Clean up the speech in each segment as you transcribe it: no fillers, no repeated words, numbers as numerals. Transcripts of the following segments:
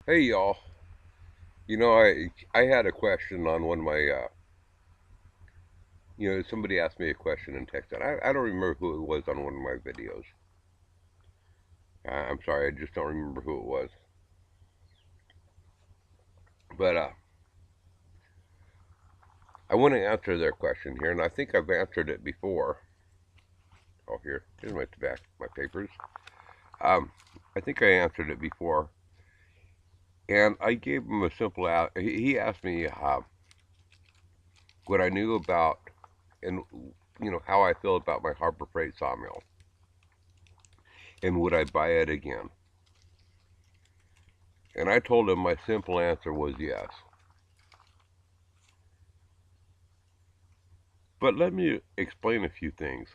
Hey y'all, I had a question on one of my somebody asked me a question in text, and I don't remember who it was on one of my videos. I'm sorry, I just don't remember who it was. But I want to answer their question here, and I think I've answered it before. Oh, here's my papers. Um, I think I answered it before, and I gave him a simple out. He asked me what I knew about and how I feel about my Harbor Freight sawmill, and would I buy it again? And I told him my simple answer was yes. But let me explain a few things.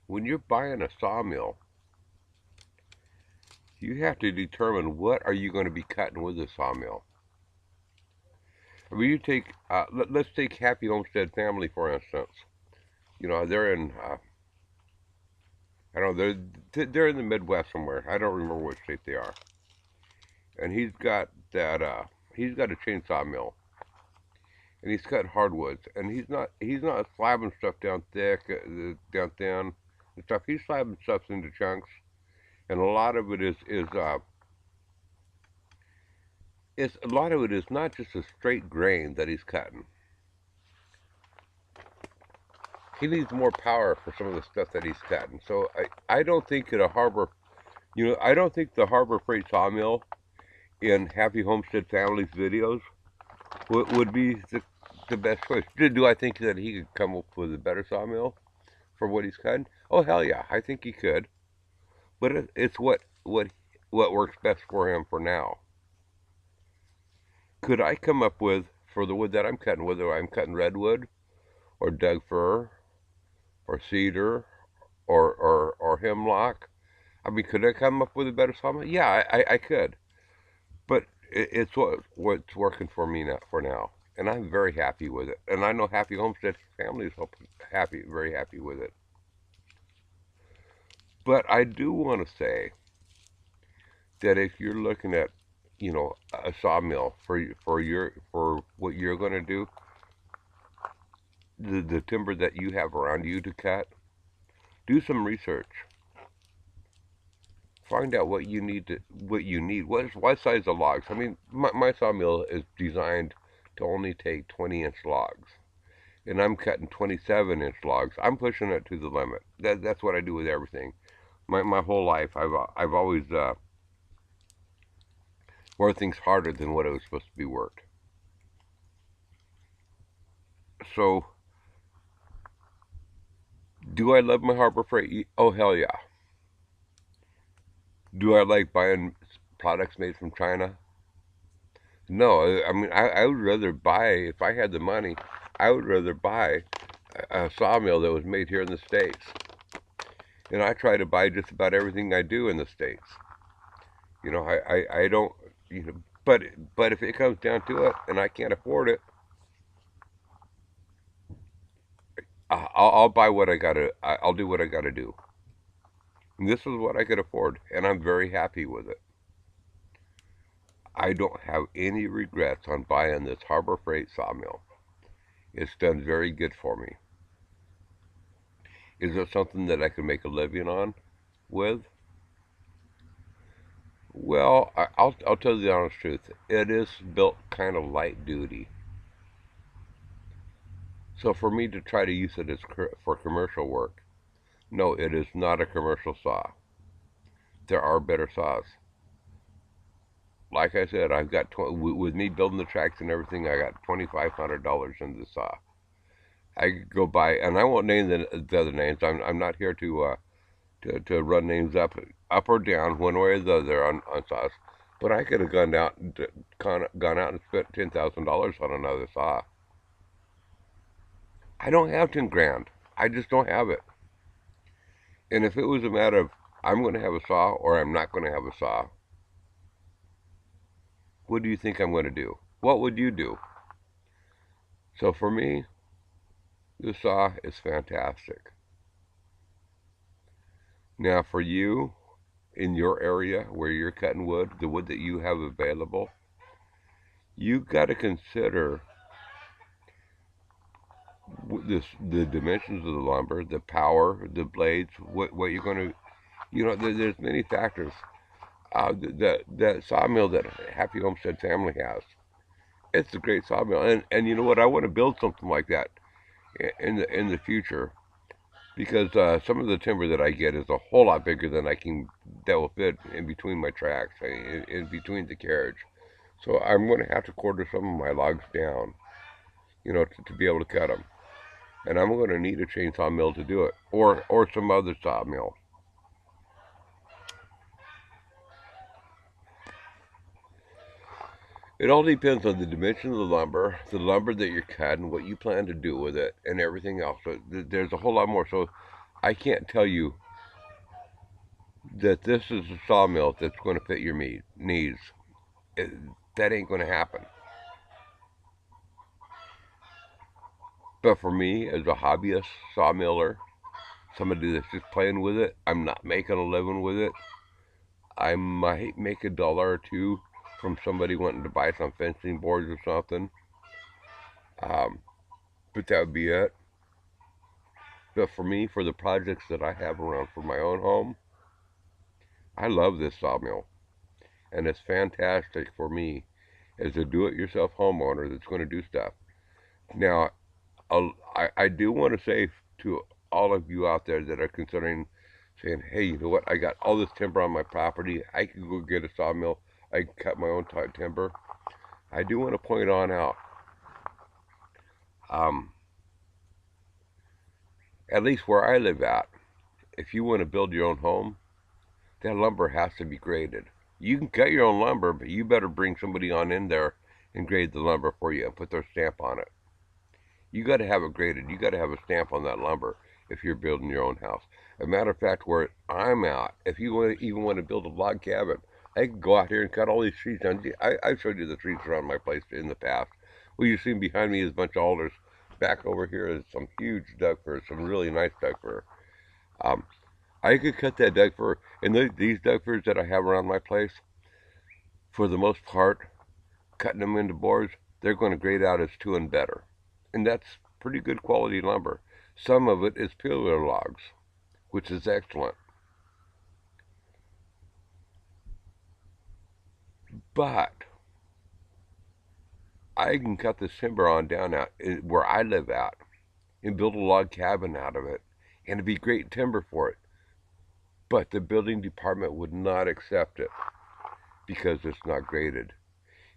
When you're buying a sawmill, you have to determine what are you going to be cutting with the sawmill. I mean, let's take Happy Homestead Family for instance. They're in I don't know they're in the Midwest somewhere. I don't remember what state they are. And he's got a chainsaw mill, and he's cutting hardwoods, and he's not slabbing stuff down thick, down thin and stuff. He's slabbing stuff into chunks, and a lot of it is not just a straight grain that he's cutting. He needs more power for some of the stuff that he's cutting. So I don't think at a harbor, I don't think the Harbor Freight sawmill in Happy Homestead Family's videos would be the best choice. Do I think that he could come up with a better sawmill for what he's cutting? Oh hell yeah, I think he could. But it's what works best for him for now. Could I come up with for the wood that I'm cutting, whether I'm cutting redwood or Doug fir or cedar or hemlock? I mean, could I come up with a better sawmill? Yeah, I could. But it's what's working for me now for now, and I'm very happy with it. And I know Happy Homestead Family is very happy with it. But I do want to say that if you're looking at, a sawmill for what you're going to do, the timber that you have around you to cut, do some research. Find out what you need. What size of logs? I mean, my sawmill is designed to only take 20-inch logs, and I'm cutting 27-inch logs. I'm pushing it to the limit. That's what I do with everything. My whole life, I've always worked things harder than what it was supposed to be worked. So, do I love my Harbor Freight? Oh hell yeah. Do I like buying products made from China? No, I mean, I would rather buy, if I had the money, I would rather buy a sawmill that was made here in the States. And I try to buy just about everything I do in the States. I don't, but if it comes down to it and I can't afford it, I'll buy what I'll do what I gotta do. And this is what I could afford, and I'm very happy with it. I don't have any regrets on buying this Harbor Freight sawmill. It's done very good for me. Is it something that I can make a living on with? Well, I'll tell you the honest truth. It is built kind of light duty. So for me to try to use it for commercial work, no, it is not a commercial saw. There are better saws. Like I said, with me building the tracks and everything, I got $2,500 in the saw. I could go buy, and I won't name the other names. I'm not here to run names up or down one way or the other on saws. But I could have gone out and spent $10,000 on another saw. I don't have 10 grand. I just don't have it. And if it was a matter of I'm going to have a saw or I'm not going to have a saw, what do you think I'm going to do? What would you do? So for me, the saw is fantastic. Now for you, in your area where you're cutting wood, the wood that you have available, You got to consider the dimensions of the lumber, the power, the blades, what you're going to, there's many factors. That sawmill that Happy Homestead family has, it's a great sawmill, and you know what? I want to build something like that in the future because some of the timber that I get is a whole lot bigger than I can that will fit in between my tracks, in between the carriage. So I'm going to have to quarter some of my logs down, to be able to cut them. And I'm going to need a chainsaw mill to do it, or some other sawmill. It all depends on the dimension of the lumber that you're cutting, what you plan to do with it, and everything else. So there's a whole lot more. So I can't tell you that this is a sawmill that's going to fit your needs. It, that ain't going to happen. But for me, as a hobbyist sawmiller, somebody that's just playing with it, I'm not making a living with it. I might make a dollar or two from somebody wanting to buy some fencing boards or something. Um, but that would be it. But for me, for the projects that I have around for my own home, I love this sawmill. And it's fantastic for me as a do-it-yourself homeowner that's going to do stuff. Now, I do want to say to all of you out there that are considering saying, hey, you know what? I got all this timber on my property. I can go get a sawmill. I can cut my own timber. I do want to point on out, um, at least where I live at, if you want to build your own home, that lumber has to be graded. You can cut your own lumber, but you better bring somebody on in there and grade the lumber for you and put their stamp on it. You got to have it graded. You got to have a stamp on that lumber if you're building your own house. As a matter of fact, where I'm at, if you even want to build a log cabin, I can go out here and cut all these trees down. I've showed you the trees around my place in the past. What you've seen behind me is a bunch of alders. Back over here is some huge Doug fir, some really nice Doug fir. Um, I could cut that Doug fir, and these Doug firs that I have around my place, for the most part, cutting them into boards, they're going to grade out as two and better. And that's pretty good quality lumber. Some of it is pillar logs, which is excellent. But I can cut this timber on down out where I live at and build a log cabin out of it, and it'd be great timber for it. But the building department would not accept it because it's not graded.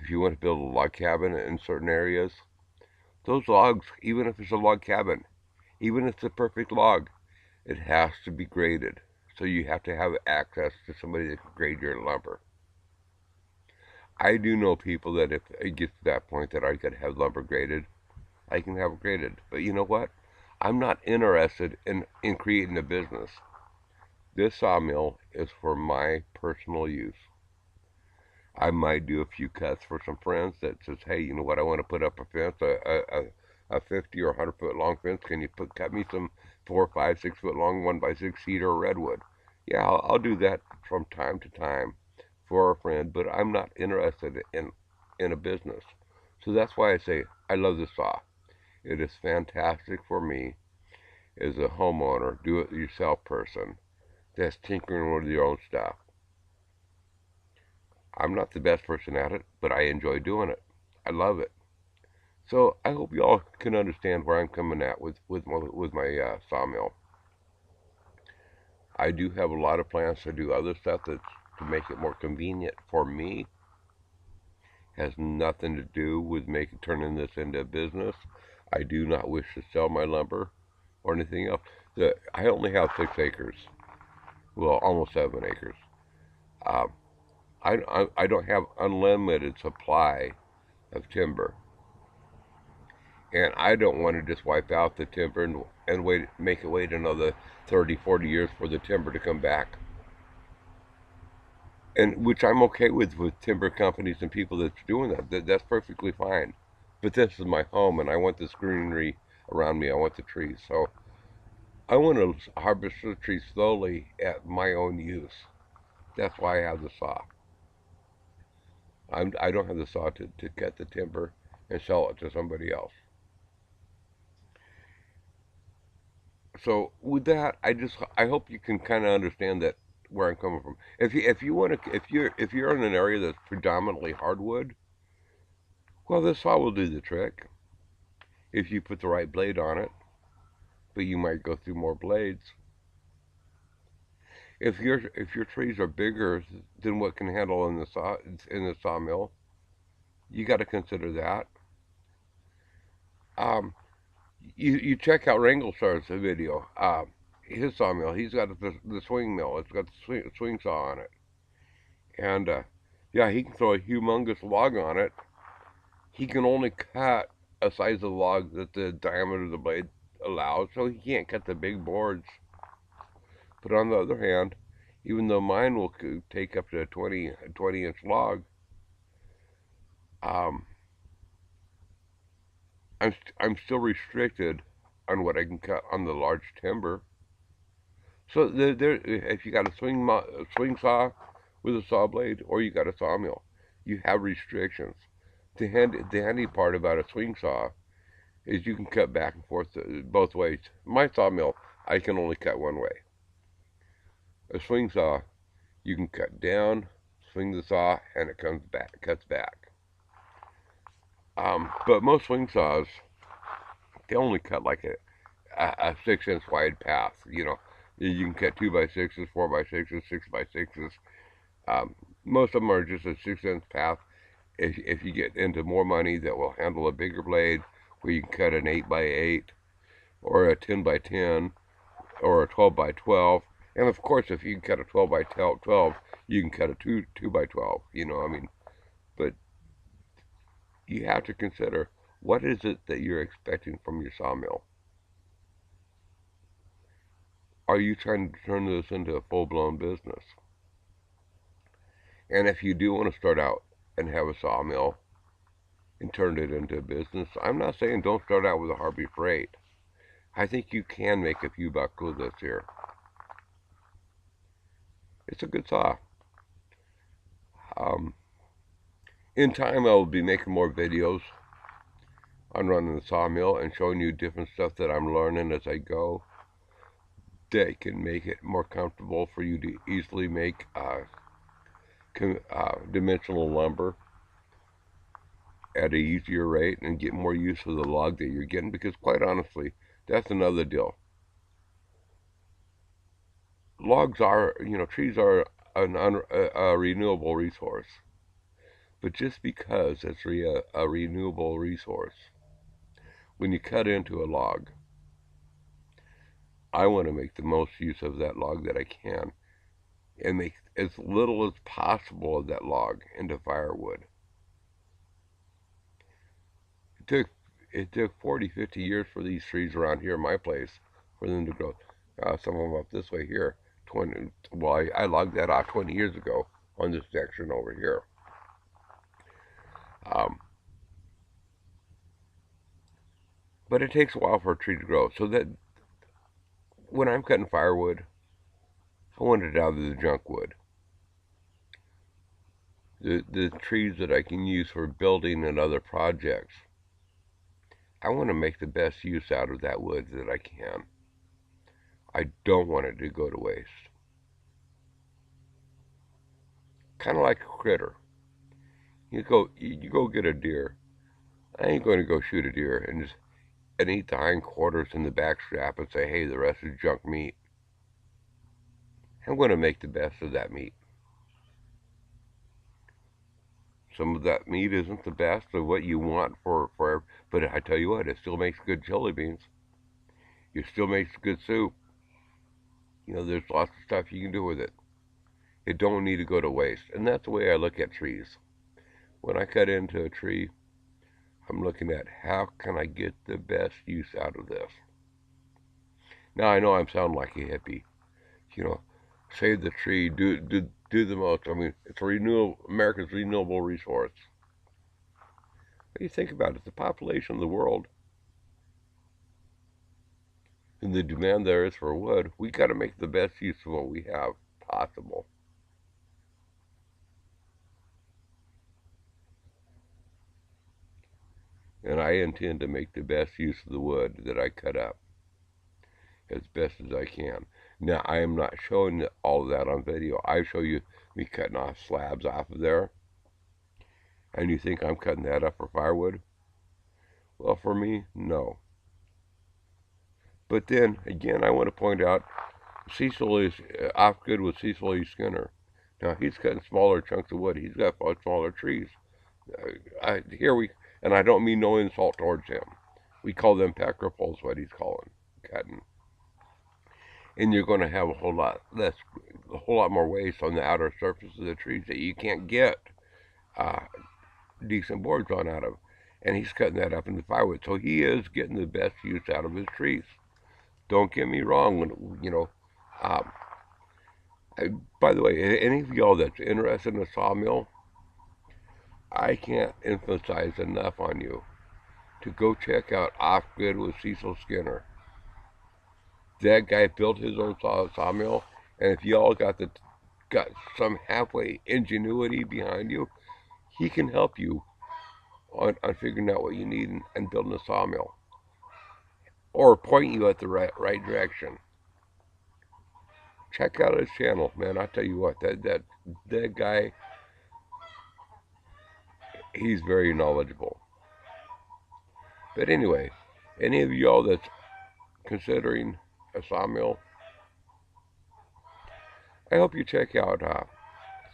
If you want to build a log cabin in certain areas, those logs, even if it's a log cabin, even if it's a perfect log, it has to be graded. So you have to have access to somebody that can grade your lumber. I do know people that if it gets to that point that I could have lumber graded, I can have it graded. But you know what? I'm not interested in creating a business. This sawmill is for my personal use. I might do a few cuts for some friends that says, hey, you know what? I want to put up a fence, a 50 or 100-foot long fence. Can you cut me some 4, 5, 6 foot long 1x6 cedar or redwood? Yeah, I'll do that from time to time for a friend, but I'm not interested in a business. So that's why I say I love the saw. It is fantastic for me as a homeowner, do-it-yourself person that's tinkering with your own stuff. I'm not the best person at it, but I enjoy doing it. I love it. So I hope you all can understand where I'm coming at with my sawmill. I do have a lot of plans to do other stuff that's to make it more convenient for me. Has nothing to do with turning this into a business. I do not wish to sell my lumber or anything else. I only have 6 acres. Well, almost 7 acres. Um, I don't have unlimited supply of timber, and I don't want to just wipe out the timber and make it wait another 30, 40 years for the timber to come back. And which I'm okay with timber companies and people that's doing that's perfectly fine. But this is my home, and I want this greenery around me. I want the trees, so I want to harvest the trees slowly at my own use. That's why I have the saw. I don't have the saw to cut the timber and sell it to somebody else. So with that, I hope you can kind of understand that where I'm coming from. If you want to if you're in an area that's predominantly hardwood, well, this saw will do the trick if you put the right blade on it. But you might go through more blades. If your trees are bigger than what can handle in the sawmill, you got to consider that. Um, you check out Wranglestar's video. His sawmill, he's got the swing mill. It's got the swing saw on it, and yeah, he can throw a humongous log on it. He can only cut a size of log that the diameter of the blade allows, so he can't cut the big boards. But on the other hand, even though mine will take up to a 20-inch log, um, I'm still restricted on what I can cut on the large timber. So if you got a swing saw with a saw blade, or you got a sawmill, you have restrictions. The handy part about a swing saw is you can cut back and forth both ways. My sawmill, I can only cut one way. A swing saw, you can cut down, swing the saw, and it cuts back. But most swing saws, they only cut like a 6-inch wide path. You can cut 2x6s, 4x6s, 6x6s. Most of them are just a 6-inch path. If you get into more money that will handle a bigger blade, where you can cut an 8x8 or a 10x10 or a 12x12, and of course, if you can cut a 12x12, you can cut a 2x12. But you have to consider, what is it that you're expecting from your sawmill? Are you trying to turn this into a full-blown business? And if you do want to start out and have a sawmill and turn it into a business, I'm not saying don't start out with a Harvey Freight. I think you can make a few bucks with this here. It's a good saw. In time, I'll be making more videos on running the sawmill and showing you different stuff that I'm learning as I go, that can make it more comfortable for you to easily make dimensional lumber at an easier rate and get more use of the log that you're getting, because quite honestly, that's another deal. Trees are a renewable resource. But just because it's a renewable resource, when you cut into a log, I want to make the most use of that log that I can and make as little as possible of that log into firewood. It took 40, 50 years for these trees around here in my place for them to grow. Some of them up this way here, 20. Well, I logged that off 20 years ago on this section over here. But it takes a while for a tree to grow. So that when I'm cutting firewood, I want it out of the junk wood. The trees that I can use for building and other projects, I want to make the best use out of that wood that I can. I don't want it to go to waste. Kind of like a critter. You go get a deer. I ain't going to go shoot a deer and eat the hindquarters and the back strap and say, hey, the rest is junk meat. I'm going to make the best of that meat. Some of that meat isn't the best of what you want but I tell you what, it still makes good chili beans. It still makes good soup. There's lots of stuff you can do with it. It don't need to go to waste. And that's the way I look at trees. When I cut into a tree, I'm looking at, how can I get the best use out of this? Now, I know I'm sounding like a hippie. Save the tree, do the most. I mean, it's America's renewable resource. But you think about it, the population of the world and the demand there is for wood, we got to make the best use of what we have possible. and I intend to make the best use of the wood that I cut up as best as I can. Now, I am not showing all of that on video. I show you me cutting off slabs off of there, and you think I'm cutting that up for firewood? Well, for me, no. But then, again, I want to point out Cecil is off good with Cecil E. Skinner. Now, he's cutting smaller chunks of wood. He's got smaller trees. Here we, and I don't mean no insult towards him. We call them pecker poles, what he's calling cutting. And you're going to have a whole lot more waste on the outer surface of the trees that you can't get uh, decent boards on out of. And he's cutting that up into firewood, so he is getting the best use out of his trees. Don't get me wrong. Um, by the way, any of y'all that's interested in a sawmill, I can't emphasize enough on you to go check out Off Grid with Cecil Skinner. That guy built his own sawmill, and if y'all got some halfway ingenuity behind you, he can help you on figuring out what you need and building a sawmill, or point you at the right direction. Check out his channel, man. I tell you what, that guy, he's very knowledgeable. But anyway, any of y'all that's considering a sawmill, I hope you check out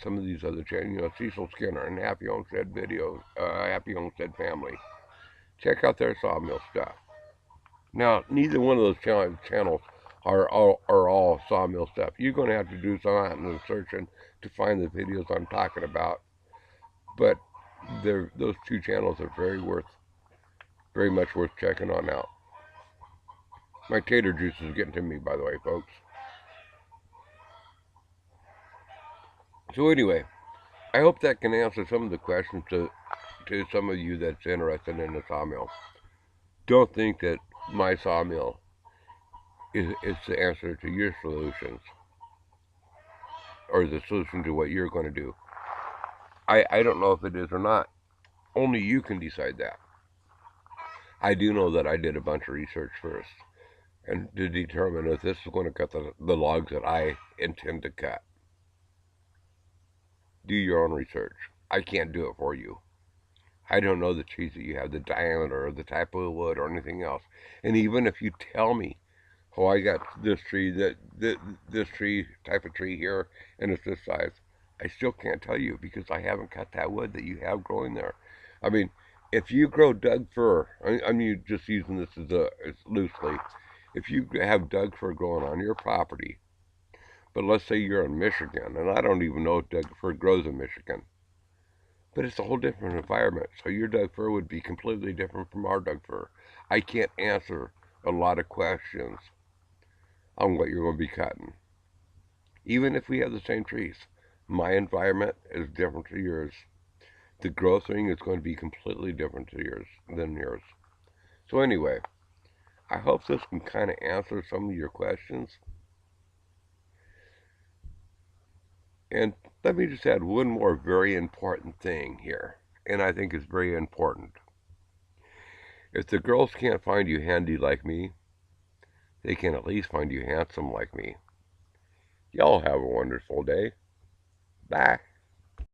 some of these other channels, Cecil Skinner and Happy Homestead videos, Happy Homestead Family. Check out their sawmill stuff. Now, neither one of those channels are all sawmill stuff. You're going to have to do some searching to find the videos I'm talking about. But those two channels are very much worth checking on out. My tater juice is getting to me, by the way, folks. So anyway, I hope that can answer some of the questions to some of you that's interested in a sawmill. Don't think that my sawmill is the answer to your solutions, or the solution to what you're going to do. I don't know if it is or not. Only you can decide that. I do know that I did a bunch of research first, and to determine if this is going to cut the logs that I intend to cut. Do your own research. I can't do it for you. I don't know the trees that you have, the diameter, or the type of wood, or anything else. And even if you tell me, oh, I got this tree, this tree, type of tree here, and it's this size, I still can't tell you because I haven't cut that wood that you have growing there. I mean, if you grow Doug fir, I'm just using this as loosely. If you have Doug fir growing on your property, but let's say you're in Michigan, and I don't even know if Doug fir grows in Michigan, but it's a whole different environment. So your Doug fir would be completely different from our Doug fir. I can't answer a lot of questions on what you're going to be cutting. Even if we have the same trees, my environment is different to yours. The growth ring is going to be completely different than yours. So anyway, I hope this can kind of answer some of your questions. And let me just add one more very important thing here, and I think it's very important. If the girls can't find you handy like me, they can at least find you handsome like me. Y'all have a wonderful day. Bye.